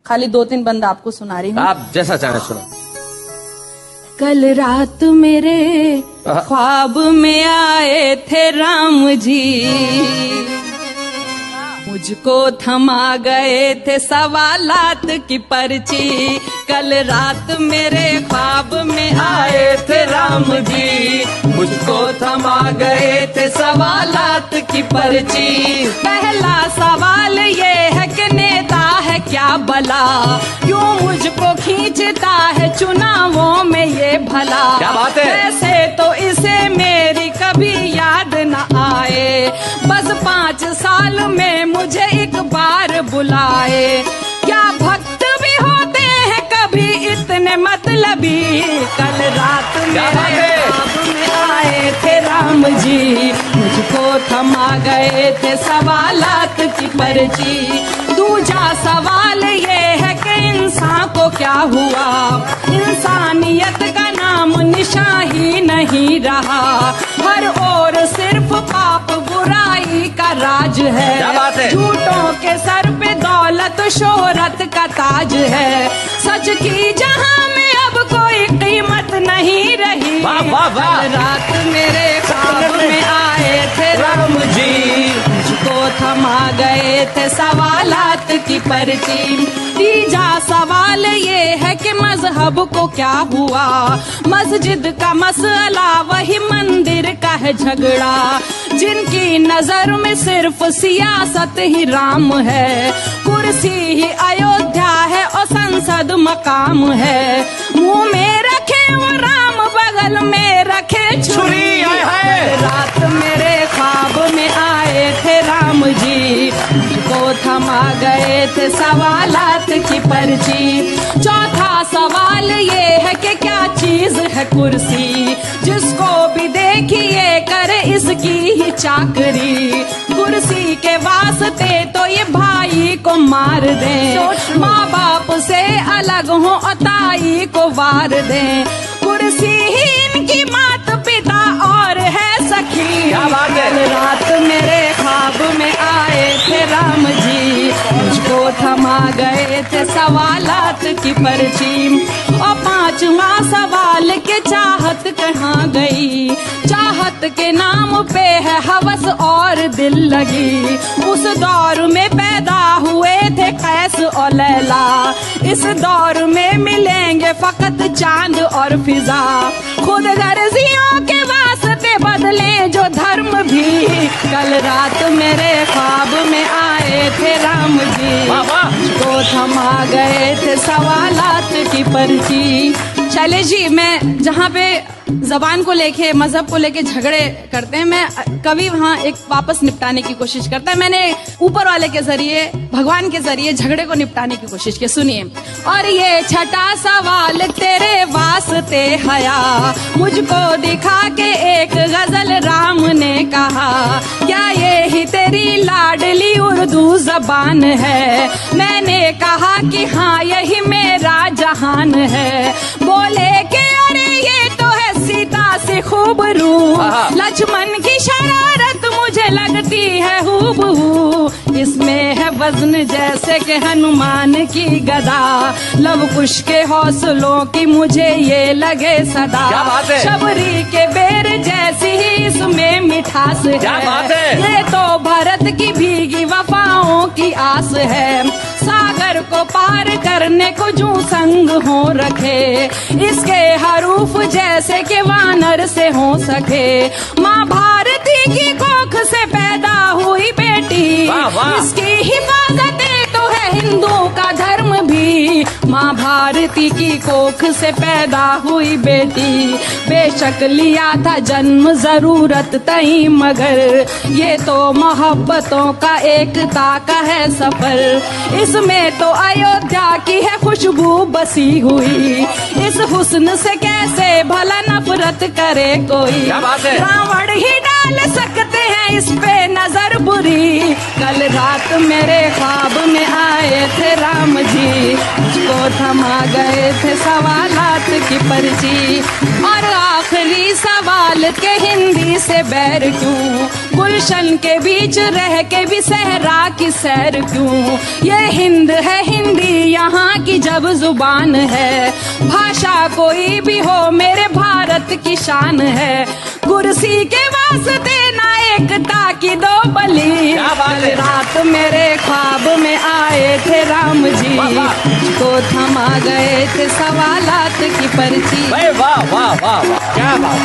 खाली 2-3 बंद आपको सुना रही हूँ। आप जैसा चाहे सुनो। कल रात मेरे ख्वाब में आए थे राम जी, मुझको थमा गए थे सवालात की पर्ची। कल रात मेरे ख्वाब में आए थे राम जी, मुझको थमा गए थे सवालात की पर्ची। पहला सवाल ये है कि नेता है क्या भला, क्यों मुझको खींचता है चुनावों में ये भला। क्या बात है। वैसे तो इसे मेरी कभी याद न आए, बस 5 साल में मुझे एक बार बुलाए। क्या भक्त भी होते हैं कभी इतने मतलबी। कल रात मेरे ख्वाब में आए थे राम जी, मुझको थमा गए थे सवालात की पर्ची। दूसरा सवाल ये है कि इंसान को क्या हुआ, इंसानियत का नाम निशान ही नहीं रहा। हर ओर सिर्फ पाप बुराई का राज है। क्या बात है। झूठों के सर पे दौलत शोहरत का ताज है। सच की जहां में अब कोई कीमत नहीं रही। वाह वाह वाह। कल रात मेरे ख्वाब में आए थे राम जी, मुझको थमा गए थे सवालात की पर्ची। तीजा सवाल ये है कि मजहब को क्या हुआ, मस्जिद का मसला वही मंदिर का है झगड़ा। जिनकी नजर में सिर्फ सियासत ही राम है, कुर्सी ही अयोध्या है और संसद मकाम है। मुंह में रखे वो राम, बगल में रखे छुरी। रात मेरे ख्वाब में आए थे राम जी, मुझको थमा गए थे सवालात की पर्ची। चौथा सवाल ये है कि क्या चीज है कुर्सी, जिसको भी देखिए करे इसकी ही चाकरी। कुर्सी के वास्ते तो ये भाई को मार दें, माँ बाप से अलग हो और ताई को वार दें। कुर्सी ही इनकी मात पिता और है सखी। क्या बात है। कल रात मेरे ख्वाब में आए थे राम जी, मुझको थमा गए थे सवालात की पर्ची। और 5वां सवाल के चाहत कहाँ गई, चाहत के नाम पे है हवस और दिल लगी। उस दौर में पैदा हुए थे कैस और लैला, इस दौर में मिलेंगे फकत चांद और फिजा। खुद गर्जियों के वास्ते बदले जो धर्म भी। कल रात मेरे ख्वाब में आए थे राम जी, मुझको थमा गए थे सवालात की पर्ची। चले जी, मैं जहाँ पे जबान को लेके मजहब को लेके झगड़े करते हैं, मैं कभी वहाँ एक वापस निपटाने की कोशिश करता है। मैंने ऊपर वाले के जरिए, भगवान के जरिए झगड़े को निपटाने की कोशिश की। सुनिए। और ये छठा सवाल तेरे वास्ते हया, मुझको दिखा के एक गजल राम ने कहा। क्या ये ही तेरी लाडली उर्दू जबान है। मैंने कहा कि हाँ यही मेरा जहान है। बोले कि अरे ये तो है सीता से खूब रू, लक्ष्मण की शरारत मुझे लगती है हूबहू। इसमें है वजन जैसे कि हनुमान की गदा, लव कुश के हौसलों की मुझे ये लगे सदा। क्या बात है। शबरी के बेर जैसी ही इसमें मिठास है। क्या बात है। ये तो भरत की भीगी वफाओं की आस है। सागर को पार करने को जू संग हो रखे, इसके हरूफ जैसे कि वानर से हो सके। माँ भारती की कोख से पैदा हुई बेटी, वाह वाह। इसकी हिफाजत तो है हिंदू का धर्म भी। माँ भारती की कोख से पैदा हुई बेटी, बेशक लिया था जन्म जरूरत तई, मगर ये तो मोहब्बतों का एकता का है सफर। इसमें तो अयोध्या की है खुशबू बसी हुई, इस हुस्न से कैसे भला नफरत करे कोई। क्या बात है। रावण ही डाल सकते हैं इस पे नजर बुरी। कल रात मेरे ख्वाब में आए थे राम जी, मुझको थमा गए थे सवालात की पर्ची। और आखिरी सवाल के हिंदी से बैर क्यों, गुलशन के बीच रह के भी सहरा की सैर क्यों। ये हिंद है हिंदी यहाँ जब जुबान है। भाषा कोई भी हो मेरे भारत की शान है। कुर्सी के वास्ते ना एकता की दो बलि। कल रात मेरे ख्वाब में आए थे राम जी, मुझको थमा गए थे सवालात की पर्ची। वाह वाह वाह वाह, क्या बात।